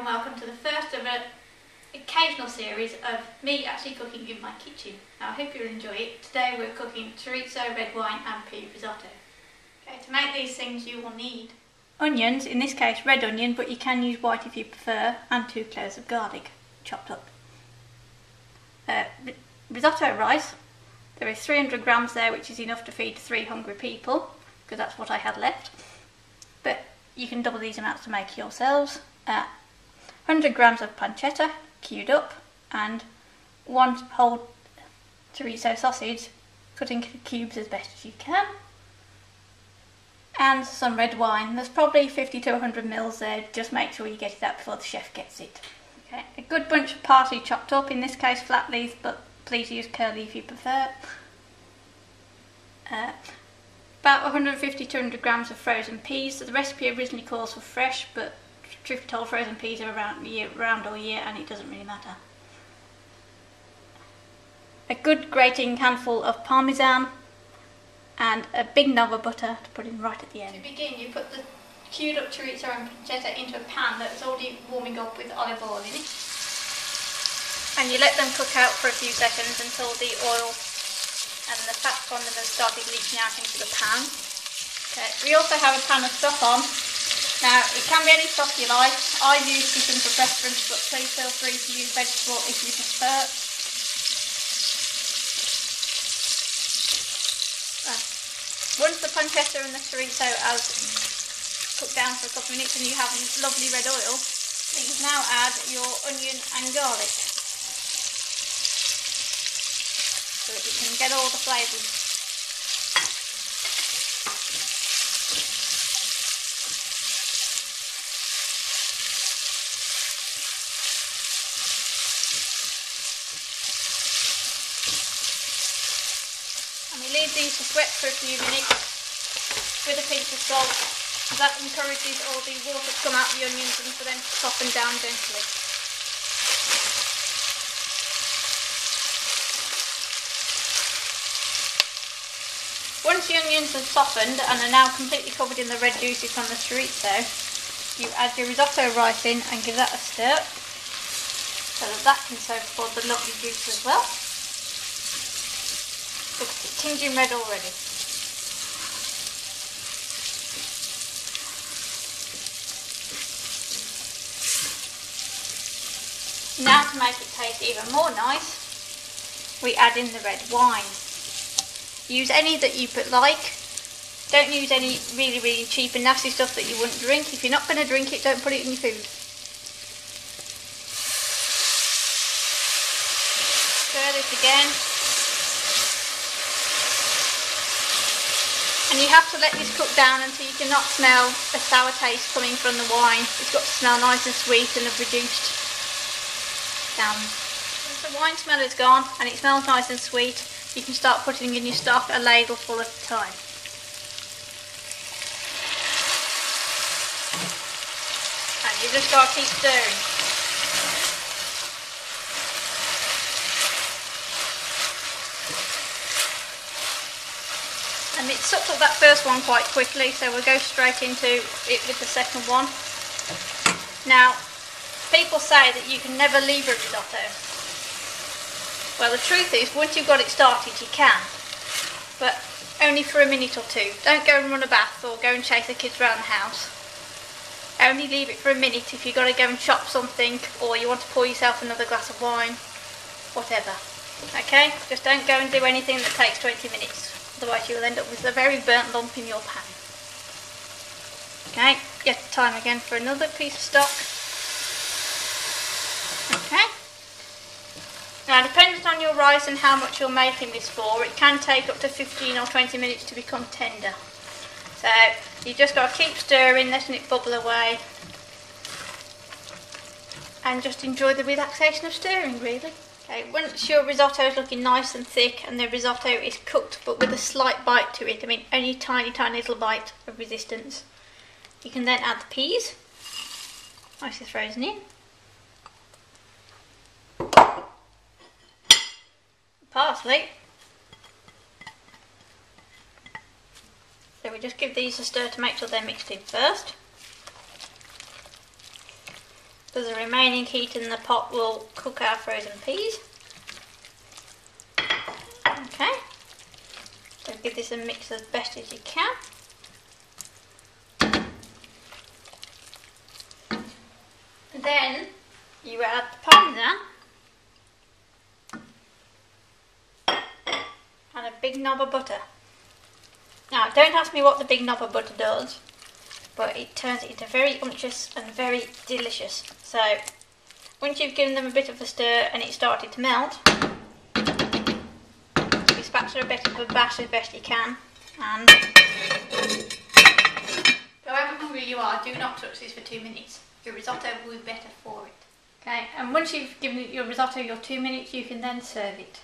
and welcome to the first of an occasional series of me actually cooking in my kitchen. Now I hope you'll enjoy it. Today we're cooking chorizo, red wine and pea risotto. Okay, to make these things you will need onions, in this case red onion, but you can use white if you prefer, and 2 cloves of garlic chopped up. Risotto rice, there is 300 grams there, which is enough to feed 3 hungry people, because that's what I had left. But you can double these amounts to make yourselves. 100 grams of pancetta, queued up, and 1 whole chorizo sausage, cut in cubes as best as you can. And some red wine. There's probably 50 to 100 ml there, just make sure you get it out before the chef gets it. Okay, a good bunch of parsley chopped up, in this case flat leaves, but please use curly if you prefer. About 150 to 200 grams of frozen peas. The recipe originally calls for fresh, but truth be told, frozen peas are around all year and it doesn't really matter. A good grating handful of parmesan and a big knob of butter to put in right at the end. To begin, you put the queued up chorizo and pancetta into a pan that's already warming up with olive oil in it. And you let them cook out for a few seconds until the oil and the fat from them has started leaching out into the pan. Okay. We also have a pan of stock on. Now, it can be any stock you like. I use chicken for preference, but please feel free to use vegetable if you prefer. Once the pancetta and the chorizo has cooked down for a couple of minutes and you have lovely red oil, please now add your onion and garlic, so that you can get all the flavours. And we leave these to sweat for a few minutes with a pinch of salt. That encourages all the water to come out of the onions and for them to soften down gently. Once the onions have softened and are now completely covered in the red juices from the chorizo, you add your risotto rice in and give that a stir so that can soak for the lovely juice as well. It's tinging red already. Now, to make it taste even more nice, we add in the red wine. Use any that you like. Don't use any really cheap and nasty stuff that you wouldn't drink. If you're not going to drink it, don't put it in your food. Stir this again. And you have to let this cook down until you cannot smell a sour taste coming from the wine. It's got to smell nice and sweet and have reduced down. Once the wine smell is gone and it smells nice and sweet, you can start putting in your stock, a ladle full at a time. And you just got to keep stirring. And it sucked up that first one quite quickly, so we'll go straight into it with the second one. Now, people say that you can never leave a risotto. Well, the truth is, once you've got it started, you can, but only for a minute or two. Don't go and run a bath or go and chase the kids around the house. Only leave it for a minute if you've got to go and chop something, or you want to pour yourself another glass of wine, whatever. Okay, just don't go and do anything that takes 20 minutes. Otherwise you will end up with a very burnt lump in your pan. Okay, get the time again for another piece of stock. Okay. Now, depending on your rice and how much you're making this for, it can take up to 15 or 20 minutes to become tender. So you just got to keep stirring, letting it bubble away, and just enjoy the relaxation of stirring, really. Okay, once your risotto is looking nice and thick and the risotto is cooked but with a slight bite to it, I mean only tiny little bite of resistance, you can then add the peas, nicely frozen in, parsley. So we just give these a stir to make sure they're mixed in first. because the remaining heat in the pot will cook our frozen peas. Okay, so give this a mix as best as you can. Then you add the parmesan and a big knob of butter. Now, don't ask me what the big knob of butter does, but it turns it into very unctuous and very delicious. So, once you've given them a bit of a stir and it started to melt, give your spatula a bit of a bash as best you can, and however hungry you are, do not touch this for 2 minutes. Your risotto will be better for it. Okay, and once you've given your risotto your 2 minutes, you can then serve it.